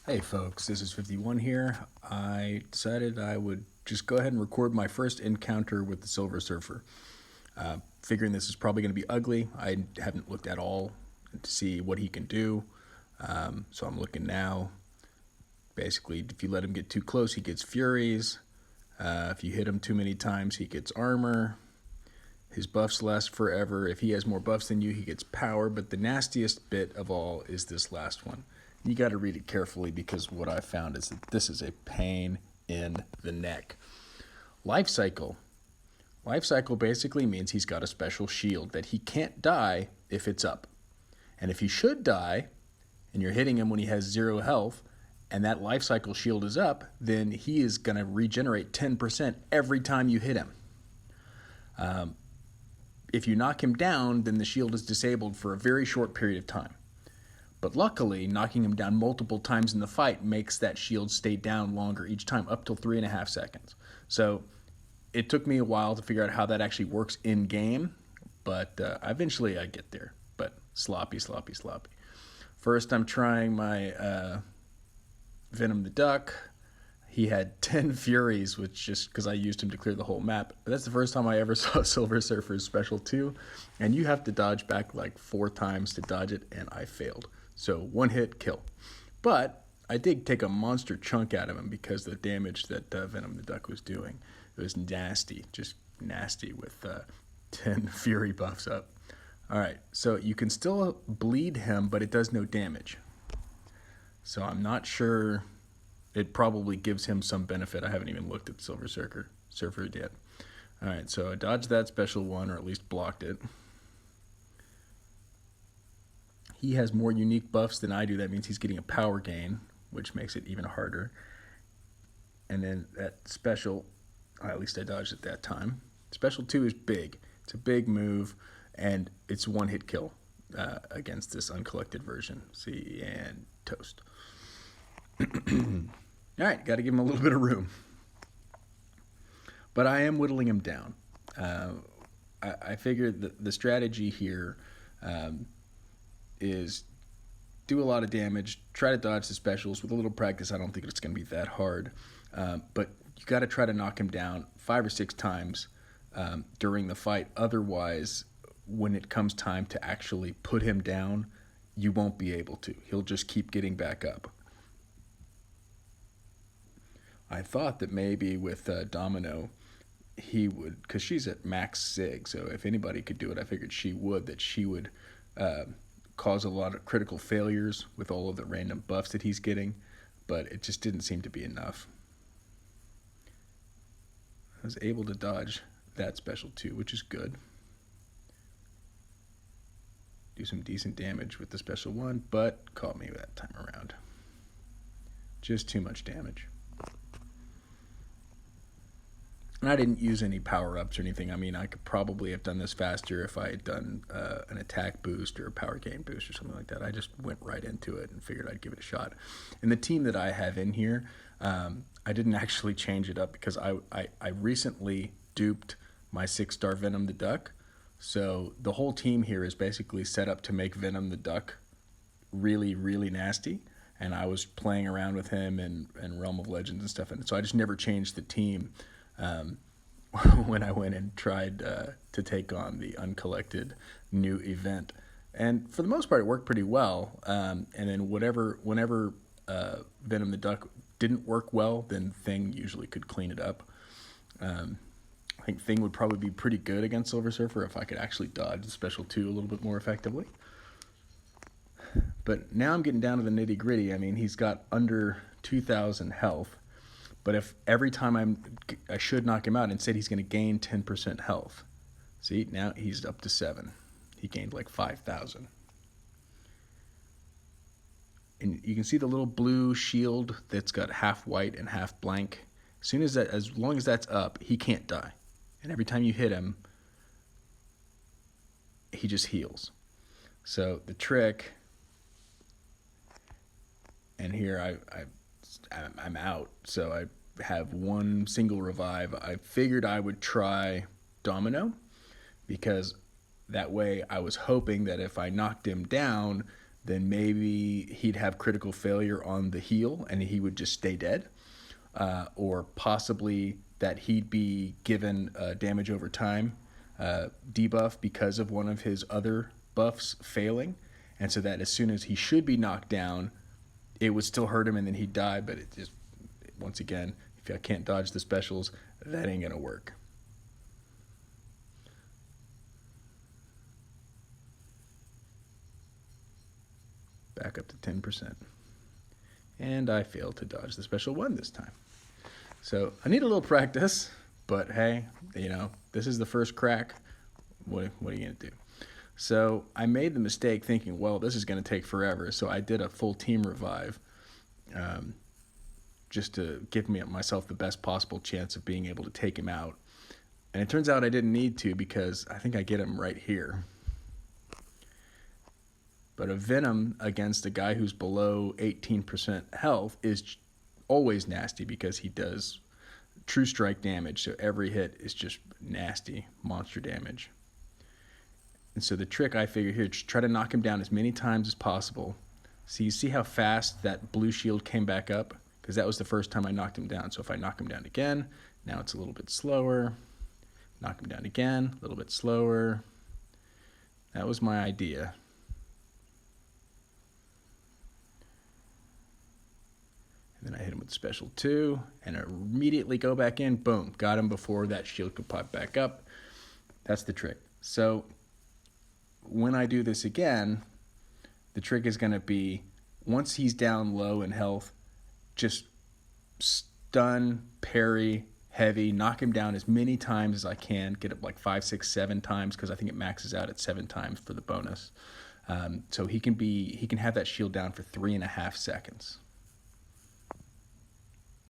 Hey folks, this is 51 here. I decided I would just go ahead and record my first encounter with the Silver Surfer. Figuring this is probably going to be ugly. I haven't looked at all to see what he can do. So I'm looking now. Basically, if you let him get too close, he gets Furies. If you hit him too many times, he gets Armor. His buffs last forever. If he has more buffs than you, he gets Power. But the nastiest bit of all is this last one. You got to read it carefully because what I found is that this is a pain in the neck. Lifecycle. Lifecycle basically means he's got a special shield that he can't die if it's up. And if he should die, and you're hitting him when he has 0 health, and that lifecycle shield is up, then he is going to regenerate 10% every time you hit him. If you knock him down, then the shield is disabled for a very short period of time. But luckily, knocking him down multiple times in the fight makes that shield stay down longer each time, up till 3.5 seconds. So it took me a while to figure out how that actually works in game, but eventually I get there. But sloppy. First, I'm trying my Venom the Duck. He had 10 Furies, which just because I used him to clear the whole map. But that's the first time I ever saw Silver Surfer's special 2, and you have to dodge back like 4 times to dodge it, and I failed. So 1 hit, kill. But I did take a monster chunk out of him because of the damage that Venom the Duck was doing. It was nasty, just nasty with 10 Fury buffs up. All right, so you can still bleed him, but it does no damage. So I'm not sure. It probably gives him some benefit. I haven't even looked at Silver Surfer yet. All right, so I dodged that special 1, or at least blocked it. He has more unique buffs than I do. That means he's getting a power gain, which makes it even harder. And then that special, at least I dodged it that time. Special 2 is big. It's a big move, and it's 1-hit kill against this uncollected version. See, and toast. All right, got to give him a little bit of room. But I am whittling him down. I figured the strategy here is do a lot of damage, try to dodge the specials. With a little practice, I don't think it's going to be that hard. But you got to try to knock him down 5 or 6 times during the fight. Otherwise, when it comes time to actually put him down, you won't be able to. He'll just keep getting back up. I thought that maybe with Domino, he would, because she's at max Sig, so if anybody could do it, I figured she would, that she would cause a lot of critical failures with all of the random buffs that he's getting, but it just didn't seem to be enough. I was able to dodge that special too, which is good. Do some decent damage with the special 1, but caught me that time around. Just too much damage. And I didn't use any power-ups or anything. I mean, I could probably have done this faster if I had done an attack boost or a power gain boost or something like that. I just went right into it and figured I'd give it a shot. And the team that I have in here, I didn't actually change it up because I recently duped my 6-star Venom the Duck. So the whole team here is basically set up to make Venom the Duck really, really nasty. And I was playing around with him in Realm of Legends and stuff. And so I just never changed the team when I went and tried to take on the uncollected new event. And for the most part, it worked pretty well. And then whenever Venom the Duck didn't work well, then Thing usually could clean it up. I think Thing would probably be pretty good against Silver Surfer if I could actually dodge the special 2 a little bit more effectively. But now I'm getting down to the nitty gritty. I mean, he's got under 2,000 health. But if every time I should knock him out, instead he's going to gain 10% health. See, now he's up to 7. He gained like 5,000. And you can see the little blue shield that's got half white and half blank. As long as that's up, he can't die. And every time you hit him, he just heals. So the trick, and here I'm out, so I have 1 single revive. I figured I would try Domino because that way I was hoping that if I knocked him down, then maybe he'd have critical failure on the heal and he would just stay dead. Or possibly that he'd be given damage over time debuff because of one of his other buffs failing, and so that as soon as he should be knocked down, it would still hurt him and then he'd die. But it just, once again, if I can't dodge the specials, that ain't gonna work. Back up to 10%. And I failed to dodge the special one this time. So I need a little practice, but hey, this is the first crack. What are you gonna do? So I made the mistake thinking, well, this is gonna take forever. So I did a full team revive, just to give myself the best possible chance of being able to take him out. And it turns out I didn't need to, because I think I get him right here. But a Venom against a guy who's below 18% health is always nasty, because he does true strike damage. So every hit is just nasty monster damage. And so the trick I figure here, just try to knock him down as many times as possible. So you see how fast that blue shield came back up? Because that was the first time I knocked him down. So if I knock him down again, now it's a little bit slower. Knock him down again, a little bit slower. That was my idea. And then I hit him with special 2, and immediately go back in. Boom, got him before that shield could pop back up. That's the trick. So when I do this again, the trick is going to be, once he's down low in health, just stun, parry, heavy, knock him down as many times as I can. Get it like 5, 6, 7 times, because I think it maxes out at 7 times for the bonus. So he can have that shield down for 3.5 seconds.